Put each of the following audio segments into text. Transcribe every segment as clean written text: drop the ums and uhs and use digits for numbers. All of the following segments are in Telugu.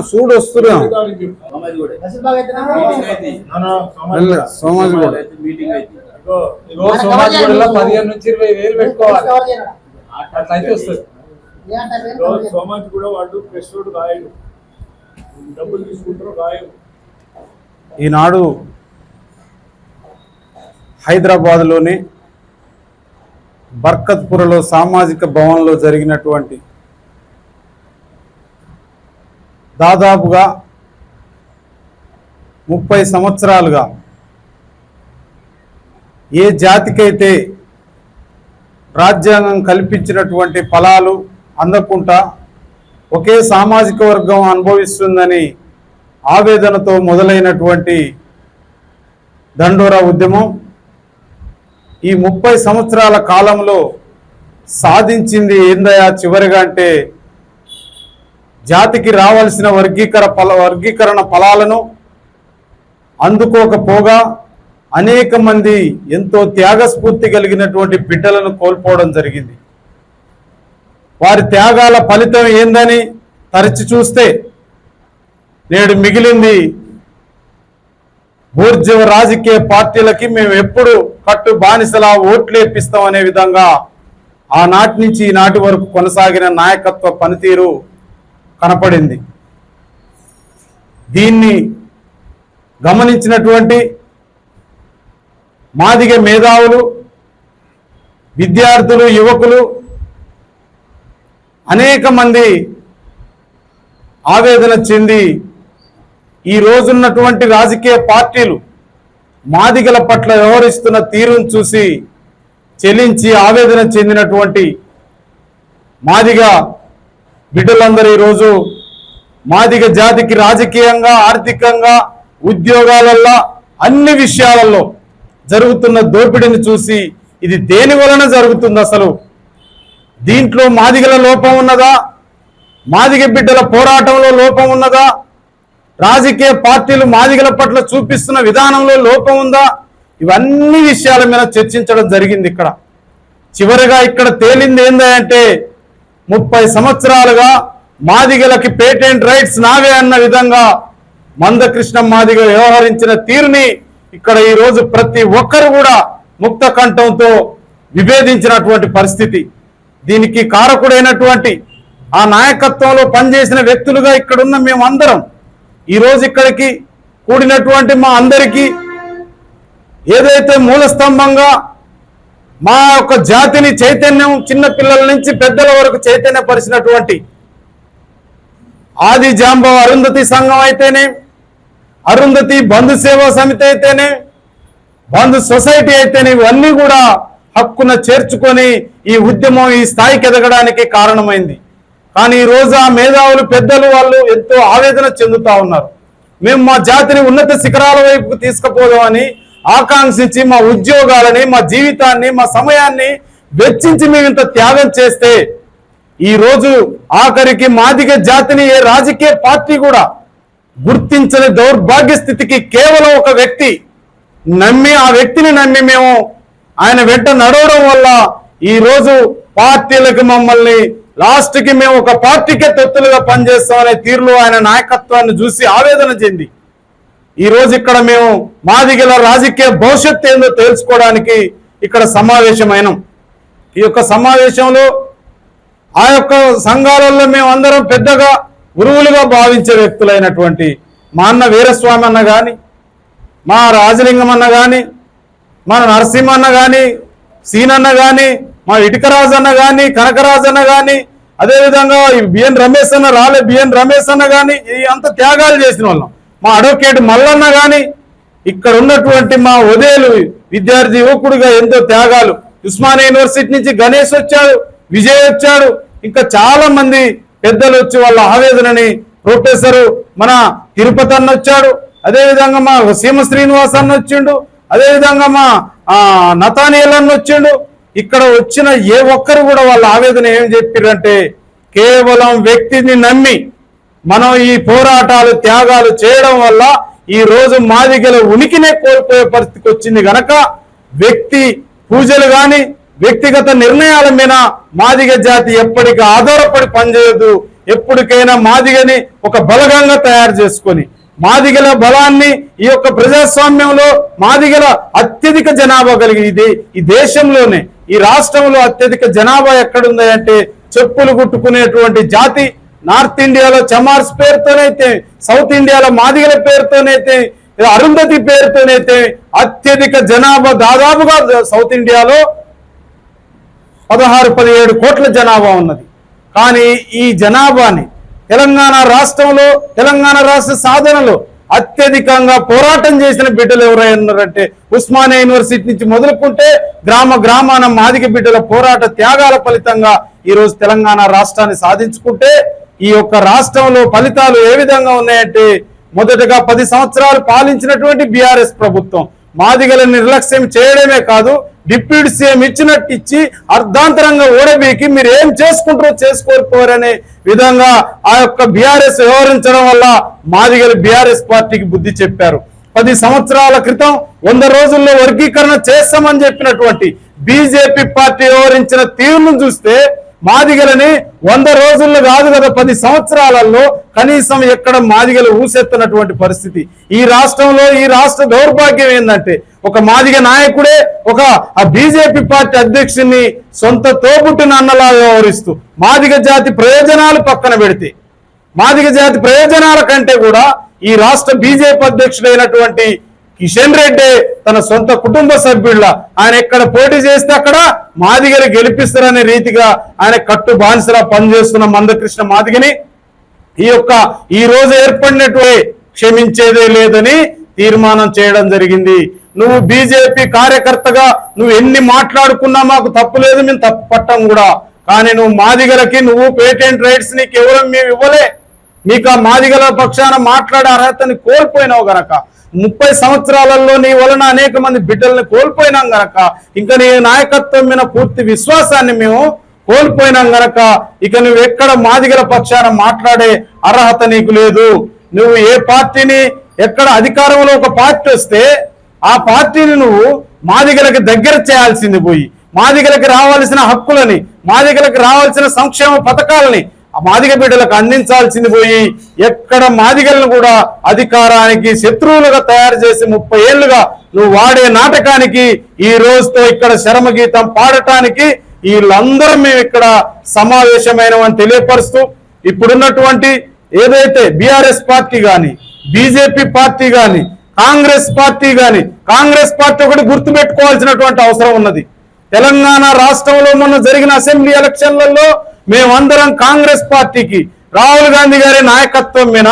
సూడు వస్తున్నా సోమాజిగూడ 15 నుంచి 20,000 పెట్టుకోవాలి. అట్లయితే వస్తుంది. సోమాజిగూడ వాళ్ళు ప్రెస్ రోడ్ రాయరు, డబ్బులు తీసుకుంటారు రాయరు. ఈనాడు హైదరాబాద్లోని బర్కత్పురలో సామాజిక భవన్లో జరిగినటువంటి దాదాపుగా 30 సంవత్సరాలుగా ఏ జాతికైతే రాజ్యాంగం కల్పించినటువంటి ఫలాలు అందకుండా ఒకే సామాజిక వర్గం అనుభవిస్తుందని ఆవేదనతో మొదలైనటువంటి దండోరా ఉద్యమం ఈ 30 సంవత్సరాల కాలంలో సాధించింది ఏందయా చివరిగా అంటే జాతికి రావాల్సిన వర్గీకరణ ఫలాలను అందుకోకపోగా అనేక మంది ఎంతో త్యాగస్ఫూర్తి కలిగినటువంటి బిడ్డలను కోల్పోవడం జరిగింది. వారి త్యాగాల ఫలితం ఏందని తరచి చూస్తే నేడు మిగిలింది బూర్జువ రాజకీయ పార్టీలకి మేము ఎప్పుడు కట్టు బానిసలా ఓట్లేపిస్తాం అనే విధంగా ఆనాటి నుంచి ఈనాటి వరకు కొనసాగిన నాయకత్వ పనితీరు కనపడింది. దీన్ని గమనించినటువంటి మాదిగ మేధావులు, విద్యార్థులు, యువకులు అనేక మంది ఆవేదన చెంది ఈ రోజున్నటువంటి రాజకీయ పార్టీలు మాదిగల పట్ల వ్యవహరిస్తున్న తీరును చూసి చెలించి ఆవేదన చెందినటువంటి మాదిగ బిడ్డలందరూ ఈరోజు మాదిగ జాతికి రాజకీయంగా, ఆర్థికంగా, ఉద్యోగాలలో అన్ని విషయాలలో జరుగుతున్న దోపిడీని చూసి ఇది దేని వలన జరుగుతుంది, అసలు దీంట్లో మాదిగల లోపం ఉన్నదా, మాదిగ బిడ్డల పోరాటంలో లోపం ఉన్నదా, రాజకీయ పార్టీలు మాదిగల పట్ల చూపిస్తున్న విధానంలో లోపం ఉందా, ఇవన్నీ విషయాల మీద చర్చించడం జరిగింది. ఇక్కడ చివరిగా ఇక్కడ తేలింది ఏందంటే 30 సంవత్సరాలుగా మాదిగలకి పేటెంట్ రైట్స్ నావే అన్న విధంగా మందకృష్ణ మాదిగ వ్యవహరించిన తీరుని ఇక్కడ ఈరోజు ప్రతి ఒక్కరు కూడా ముక్త కంఠంతో విభేదించినటువంటి పరిస్థితి. దీనికి కారకుడైనటువంటి ఆ నాయకత్వంలో పనిచేసిన వ్యక్తులుగా ఇక్కడున్న మేమందరం ఈరోజు ఇక్కడికి కూడినటువంటి మా అందరికీ ఏదైతే మూలస్తంభంగా మా యొక్క జాతిని చైతన్యం, చిన్న పిల్లల నుంచి పెద్దల వరకు చైతన్యపరిచినటువంటి ఆది జాంబవ అరుంధతి సంఘం అయితేనే, అరుంధతి బంధు సేవా సమితి అయితేనే, బంధు సొసైటీ అయితేనే, ఇవన్నీ కూడా హక్కున చేర్చుకొని ఈ ఉద్యమం ఈ స్థాయికి ఎదగడానికి కారణమైంది. కానీ ఈరోజు ఆ మేధావులు, పెద్దలు వాళ్ళు ఎంతో ఆవేదన చెందుతా ఉన్నారు. మేము మా జాతిని ఉన్నత శిఖరాల వైపుకు తీసుకుపోదామని ఆకాంక్షించి మా ఉద్యోగాలని, మా జీవితాన్ని, మా సమయాన్ని వెచ్చించి మేము ఇంత త్యాగం చేస్తే ఈరోజు ఆఖరికి మాదిగ జాతిని ఏ రాజకీయ పార్టీ కూడా గుర్తించని దౌర్భాగ్య స్థితికి కేవలం ఒక వ్యక్తి నమ్మి, ఆ వ్యక్తిని నమ్మి మేము ఆయన వెంట నడవడం వల్ల ఈరోజు పార్టీలకు మమ్మల్ని లాస్ట్కి మేము ఒక పార్టీకే తొత్తులుగా పనిచేస్తామనే తీరులో ఆయన నాయకత్వాన్ని చూసి ఆవేదన చెంది ఈరోజు ఇక్కడ మేము మాదిగల రాజకీయ భవిష్యత్తు ఏందో తెలుసుకోవడానికి ఇక్కడ సమావేశమైనాం. ఈ యొక్క సమావేశంలో ఆ యొక్క సంఘాలలో మేమందరం పెద్దగా గురువులుగా భావించే వ్యక్తులైనటువంటి మా అన్న వీరస్వామి అన్న కానీ, మా రాజలింగం అన్న కానీ, మన నరసింహన్న కానీ, సీనన్న కానీ, మా ఇటుకరాజు అన్న కానీ, కనకరాజు అన్న కానీ, అదేవిధంగా బిఎన్ రమేష్ అన్న రాలే బిఎన్ రమేష్ అన్న కానీ, అంత త్యాగాలు చేసిన వాళ్ళం. మా అడ్వకేట్ మల్లన్న కానీ, ఇక్కడ ఉన్నటువంటి మా ఉదయలు విద్యార్థి యువకుడిగా ఎంతో త్యాగాలు, ఉస్మానియా యూనివర్సిటీ నుంచి గణేష్ వచ్చాడు, విజయ్ వచ్చాడు, ఇంకా చాలా మంది పెద్దలు వచ్చి వాళ్ళ ఆవేదనని, ప్రొఫెసరు మన తిరుపతి అన్న వచ్చాడు, అదేవిధంగా మా సీమ శ్రీనివాస్ అన్న వచ్చిండు, అదేవిధంగా మా నతానియల్ అన్న వచ్చిండు. ఇక్కడ వచ్చిన ఏ ఒక్కరు కూడా వాళ్ళ ఆవేదన ఏం చెప్పారంటే కేవలం వ్యక్తిని నమ్మి మనం ఈ పోరాటాలు త్యాగాలు చేయడం వల్ల ఈ రోజు మాదిగల ఉనికినే కోల్పోయే పరిస్థితికి వచ్చింది గనక వ్యక్తి పూజలు గాని వ్యక్తిగత నిర్ణయాల మీద మాదిగ జాతి ఎప్పటికీ ఆధారపడి పనిచేయదు. ఎప్పటికైనా మాదిగని ఒక బలగంగా తయారు చేసుకొని మాదిగల బలాన్ని ఈ యొక్క ప్రజాస్వామ్యంలో మాదిగల అత్యధిక జనాభా కలిగి ఈ దేశంలోనే ఈ రాష్ట్రంలో అత్యధిక జనాభా ఎక్కడుంది అంటే చెప్పులు కుట్టుకునేటువంటి జాతి నార్త్ ఇండియాలో చమార్స్ పేరుతోనైతే సౌత్ ఇండియాలో మాదిగల పేరుతోనైతే అరుంధతి పేరుతోనైతే అత్యధిక జనాభా దాదాపుగా సౌత్ ఇండియాలో 16-17 కోట్ల జనాభా ఉన్నది. కానీ ఈ జనాభాని తెలంగాణ రాష్ట్రంలో తెలంగాణ రాష్ట్ర సాధనలో అత్యధికంగా పోరాటం చేసిన బిడ్డలు ఎవరైనా ఉన్నారంటే ఉస్మానియా యూనివర్సిటీ నుంచి మొదలుకుంటే గ్రామాన మాదిగ బిడ్డల పోరాట త్యాగాల ఫలితంగా ఈరోజు తెలంగాణ రాష్ట్రాన్ని సాధించుకుంటే ఈ యొక్క రాష్ట్రంలో ఫలితాలు ఏ విధంగా ఉన్నాయంటే మొదటగా 10 సంవత్సరాలు పాలించినటువంటి బీఆర్ఎస్ ప్రభుత్వం మాదిగల నిర్లక్ష్యం చేయడమే కాదు డిప్యూటీ సీఎం ఇచ్చినట్టు ఇచ్చి అర్ధాంతరంగా ఓడబీకి మీరు ఏం చేసుకుంటారో చేసుకోకపోరనే విధంగా ఆ యొక్క బీఆర్ఎస్ వ్యవహరించడం వల్ల మాదిగలు బీఆర్ఎస్ పార్టీకి బుద్ధి చెప్పారు. 10 సంవత్సరాల క్రితం 100 రోజుల్లో వర్గీకరణ చేస్తామని చెప్పినటువంటి బీజేపీ పార్టీ వ్యవహరించిన తీరును చూస్తే మాదిగలని 100 రోజుల్లో కాదు కదా 10 సంవత్సరాలలో కనీసం ఎక్కడ మాదిగలు ఊసెత్తున్నటువంటి పరిస్థితి. ఈ రాష్ట్రంలో ఈ రాష్ట్ర దౌర్భాగ్యం ఏంటంటే ఒక మాదిగ నాయకుడే ఒక బీజేపీ పార్టీ అధ్యక్షుడిని సొంత తోబుట్టిన అన్నలా వ్యవహరిస్తూ మాదిగ జాతి ప్రయోజనాలు పక్కన పెడితే మాదిగ జాతి ప్రయోజనాల కంటే కూడా ఈ రాష్ట్ర బీజేపీ అధ్యక్షుడైనటువంటి కిషన్ రెడ్డి తన సొంత కుటుంబ సభ్యుల ఆయన ఎక్కడ పోటీ చేస్తే అక్కడ మాదిగలు గెలిపిస్తారనే రీతిగా ఆయన కట్టు బానిసలా పనిచేస్తున్న మందకృష్ణ మాదిగని ఈ రోజు ఏర్పడినటువంటి క్షమించేదే లేదని తీర్మానం చేయడం జరిగింది. నువ్వు బీజేపీ కార్యకర్తగా నువ్వు ఎన్ని మాట్లాడుకున్నా మాకు తప్పు లేదు, మేము తప్పు పట్టం కూడా. కానీ నువ్వు మాదిగలకి నువ్వు పేటెంట్ రైట్స్ నీకు ఎవరో మేము ఇవ్వలే, నీకు ఆ మాదిగల పక్షాన మాట్లాడే అర్హతని కోల్పోయినావు గనక 30 సంవత్సరాలలో నీ వలన అనేక మంది బిడ్డల్ని కోల్పోయినాం గనక ఇంకా నీ నాయకత్వం మీద పూర్తి విశ్వాసాన్ని మేము కోల్పోయినాం గనక ఇక నువ్వు ఎక్కడ మాదిగల పక్షాన మాట్లాడే అర్హత నీకు లేదు. నువ్వు ఏ పార్టీని ఎక్కడ అధికారంలో ఒక పార్టీ వస్తే ఆ పార్టీని నువ్వు మాదిగలకి దగ్గర చేయాల్సింది పోయి మాదిగలకి రావాల్సిన హక్కులని మాదిగలకి రావాల్సిన సంక్షేమ పథకాలని ఆ మాదిగ బిడ్డలకు అందించాల్సింది పోయి ఎక్కడ మాదిగలను కూడా అధికారానికి శత్రువులుగా తయారు చేసి 30 ఏళ్లుగా నువ్వు వాడే నాటకానికి ఈ రోజుతో ఇక్కడ శరమగీతం పాడటానికి వీళ్ళందరం మేము ఇక్కడ సమావేశమైనవని తెలియపరుస్తూ ఇప్పుడున్నటువంటి ఏదైతే బీఆర్ఎస్ పార్టీ కానీ బీజేపీ పార్టీ కానీ కాంగ్రెస్ పార్టీ ఒకటి గుర్తుపెట్టుకోవాల్సినటువంటి అవసరం ఉన్నది. తెలంగాణ రాష్ట్రంలో మొన్న జరిగిన అసెంబ్లీ ఎలక్షన్లలో మేమందరం కాంగ్రెస్ పార్టీకి రాహుల్ గాంధీ గారి నాయకత్వం మీద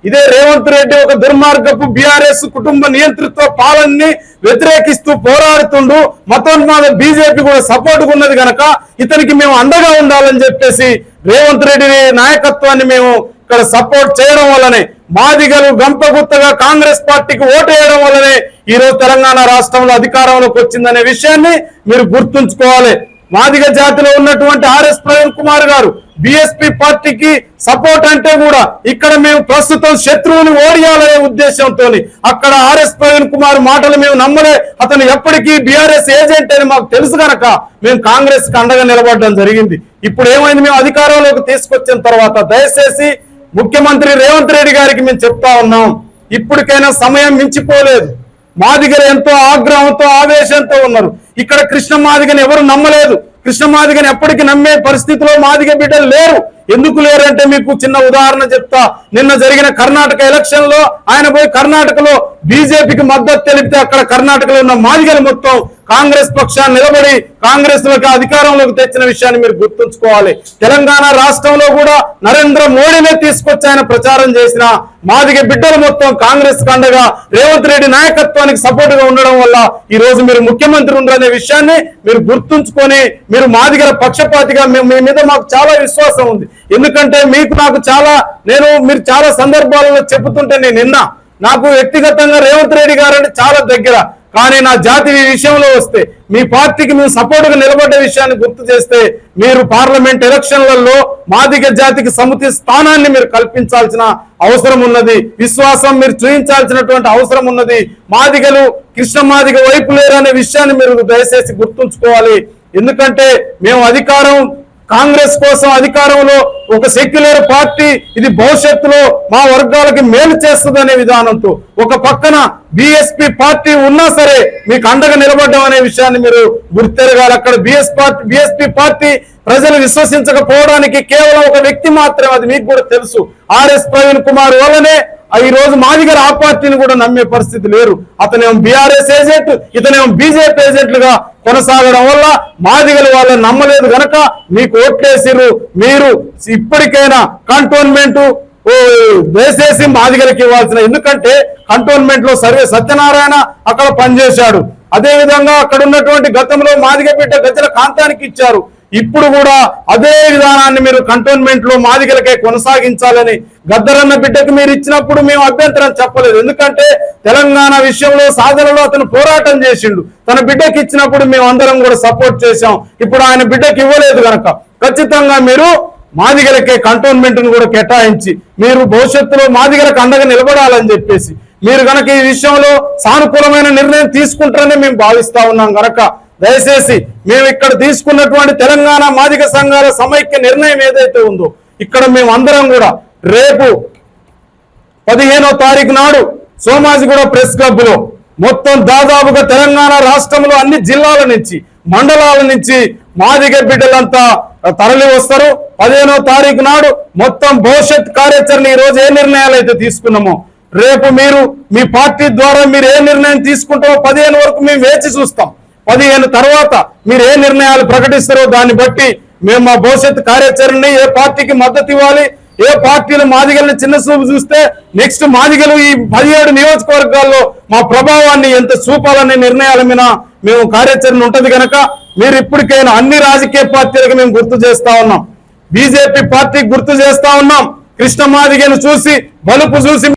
ఇదే రేవంత్ రెడ్డి ఒక దుర్మార్గపు బీఆర్ఎస్ కుటుంబ నియంతృత్వ పాలనని వ్యతిరేకిస్తూ పోరాడుతుండు మతోన్మాద బీజేపీ కూడా సపోర్ట్గా ఉన్నది కనుక ఇతనికి మేము అండగా ఉండాలని చెప్పేసి రేవంత్ రెడ్డి నాయకత్వాన్ని మేము ఇక్కడ సపోర్ట్ చేయడం వల్లనే మాదిగలు గంపగుత్తగా కాంగ్రెస్ పార్టీకి ఓటు వేయడం వల్లనే ఈరోజు తెలంగాణ రాష్ట్రంలో అధికారంలోకి వచ్చిందనే విషయాన్ని మీరు గుర్తుంచుకోవాలి. మాదిగ జాతిలో ఉన్నటువంటి ఆర్ఎస్ ప్రవీణ్ కుమార్ గారు బీఎస్పీ పార్టీకి సపోర్ట్ అంటే కూడా ఇక్కడ మేము ప్రస్తుతం శత్రువుని ఓడియాలనే ఉద్దేశంతో అక్కడ ఆర్ఎస్ ప్రవీణ్ కుమార్ మాటలు మేము నమ్మలే. అతను ఎప్పటికీ బీఆర్ఎస్ ఏజెంట్ అని మాకు తెలుసు కనుక మేము కాంగ్రెస్ కి అండగా నిలబడడం జరిగింది. ఇప్పుడు ఏమైంది, మేము అధికారంలోకి తీసుకొచ్చిన తర్వాత దయచేసి ముఖ్యమంత్రి రేవంత్ రెడ్డి గారికి మేము చెప్తా ఉన్నాం, ఇప్పటికైనా సమయం మించిపోలేదు. మాదిగలు ఎంతో ఆగ్రహంతో ఆవేశంతో ఉన్నారు. ఇక్కడ కృష్ణ మాదిగని ఎవరు నమ్మలేదు. కృష్ణ మాదిగని ఎప్పటికీ నమ్మే పరిస్థితిలో మాదిగ బిడ్డలు లేరు. ఎందుకు లేరంటే మీకు చిన్న ఉదాహరణ చెప్తా. నిన్న జరిగిన కర్ణాటక ఎలక్షన్ లో ఆయన పోయి కర్ణాటకలో బీజేపీకి మద్దతు తెలిపితే అక్కడ కర్ణాటకలో ఉన్న మాదిగలు మొత్తం కాంగ్రెస్ పక్షాన్ని నిలబడి కాంగ్రెస్ లోకి అధికారంలోకి తెచ్చిన విషయాన్ని మీరు గుర్తుంచుకోవాలి. తెలంగాణ రాష్ట్రంలో కూడా నరేంద్ర మోడీనే తీసుకొచ్చి ఆయన ప్రచారం చేసిన మాదిగ బిడ్డలు మొత్తం కాంగ్రెస్ కండగా రేవంత్ రెడ్డి నాయకత్వానికి సపోర్ట్ గా ఉండడం వల్ల ఈ రోజు మీరు ముఖ్యమంత్రి ఉండరనే విషయాన్ని మీరు గుర్తుంచుకొని మీరు మాదిగల పక్షపాతిగా మీ మీద మాకు చాలా విశ్వాసం ఉంది. ఎందుకంటే మీకు నాకు మీరు చాలా సందర్భాలలో చెబుతుంటే నేను నాకు వ్యక్తిగతంగా రేవంత్ రెడ్డి గారు అంటే చాలా దగ్గర. కానీ నా జాతి విషయంలో వస్తే మీ పార్టీకి మేము సపోర్టుగా నిలబడ్డ విషయాన్ని గుర్తు చేస్తే మీరు పార్లమెంట్ ఎలక్షన్లలో మాదిగ జాతికి సముచిత స్థానాన్ని మీరు కల్పించాల్సిన అవసరం ఉన్నది, విశ్వాసం మీరు చూపించాల్సినటువంటి అవసరం ఉన్నది. మాదిగలు కృష్ణ మాదిగ వైపు లేరు అనే విషయాన్ని మీరు దయచేసి గుర్తుంచుకోవాలి. ఎందుకంటే మేము కాంగ్రెస్ కోసం అధికారంలో ఒక సెక్యులర్ పార్టీ, ఇది భవిష్యత్తులో మా వర్గాలకి మేలు చేస్తుందనే విధానంతో ఒక పక్కన బిఎస్పీ పార్టీ ఉన్నా సరే మీకు అండగా నిలబడ్డం అనే విషయాన్ని మీరు గుర్తెరగాలి. అక్కడ బిఎస్పీ పార్టీ ప్రజలు విశ్వసించకపోవడానికి కేవలం ఒక వ్యక్తి మాత్రమే, అది మీకు కూడా తెలుసు. ఆర్ఎస్ ప్రవీణ్ కుమార్ వల్లనే ఈ రోజు మాదిగలు ఆ పార్టీని కూడా నమ్మే పరిస్థితి లేరు. అతనేమో బీఆర్ఎస్ ఏజెంట్, ఇతనేమో బీజేపీ ఏజెంట్లుగా కొనసాగడం వల్ల మాదిగలు వాళ్ళని నమ్మలేదు గనక మీకు ఓట్లేసిర్రు. మీరు ఇప్పటికైనా కంటోన్మెంట్ వేసేసి మాదిగలకి ఇవ్వాల్సిన, ఎందుకంటే కంటోన్మెంట్ లో సర్వే సత్యనారాయణ అక్కడ పనిచేశాడు. అదే విధంగా అక్కడ ఉన్నటువంటి గతంలో మాదిగ బిడ్డ గజ్జల కాంతానికి ఇచ్చారు. ఇప్పుడు కూడా అదే విధానాన్ని మీరు కంటోన్మెంట్ లో మాదిగలకే కొనసాగించాలని గద్దరన్న బిడ్డకు మీరు ఇచ్చినప్పుడు మేము అభ్యంతరం చెప్పలేదు. ఎందుకంటే తెలంగాణ విషయంలో సాధనలో అతను పోరాటం చేసిండు. తన బిడ్డకి ఇచ్చినప్పుడు మేము అందరం కూడా సపోర్ట్ చేశాం. ఇప్పుడు ఆయన బిడ్డకి ఇవ్వలేదు కనుక ఖచ్చితంగా మీరు మాదిగలకే కంటోన్మెంట్ ను కూడా కేటాయించి మీరు భవిష్యత్తులో మాదిగలకు అండగా నిలబడాలని చెప్పేసి మీరు కనుక ఈ విషయంలో సానుకూలమైన నిర్ణయం తీసుకుంటారని మేము భావిస్తా ఉన్నాం కనుక దయచేసి మేము ఇక్కడ తీసుకున్నటువంటి తెలంగాణ మాదిగ సంఘాల సమైక్య నిర్ణయం ఏదైతే ఉందో ఇక్కడ మేము అందరం కూడా రేపు 15వ తారీఖు నాడు సోమాజిగూడ ప్రెస్ క్లబ్ లో మొత్తం దాదాపుగా తెలంగాణ రాష్ట్రంలో అన్ని జిల్లాల నుంచి మండలాల నుంచి మాదిగ బిడ్డలంతా తరలి వస్తారు. 15వ తారీఖు నాడు మొత్తం భవిష్యత్ కార్యాచరణ ఈ రోజు ఏ నిర్ణయాలు అయితే తీసుకున్నామో రేపు మీరు మీ పార్టీ ద్వారా మీరు ఏ నిర్ణయం తీసుకుంటామో 15 వరకు మేము వేచి చూస్తాం. 15 తర్వాత మీరు ఏ నిర్ణయాలు ప్రకటిస్తారో దాన్ని బట్టి మేము మా భవిష్యత్ కార్యాచరణని ఏ పార్టీకి మద్దతు ఇవ్వాలి, ఏ పార్టీలు మాదిగల్ని చిన్న చూపు చూస్తే నెక్స్ట్ మాదిగలు ఈ 17 నియోజకవర్గాల్లో మా ప్రభావాన్ని ఎంత చూపాలనే నిర్ణయాల మీద మేము కార్యాచరణ ఉంటది కనుక మీరు ఇప్పటికైనా అన్ని రాజకీయ పార్టీలకు మేము గుర్తు చేస్తా ఉన్నాం, బీజేపీ పార్టీకి గుర్తు చేస్తా ఉన్నాం. కృష్ణ మాదిగను చూసి బలుపు చూసి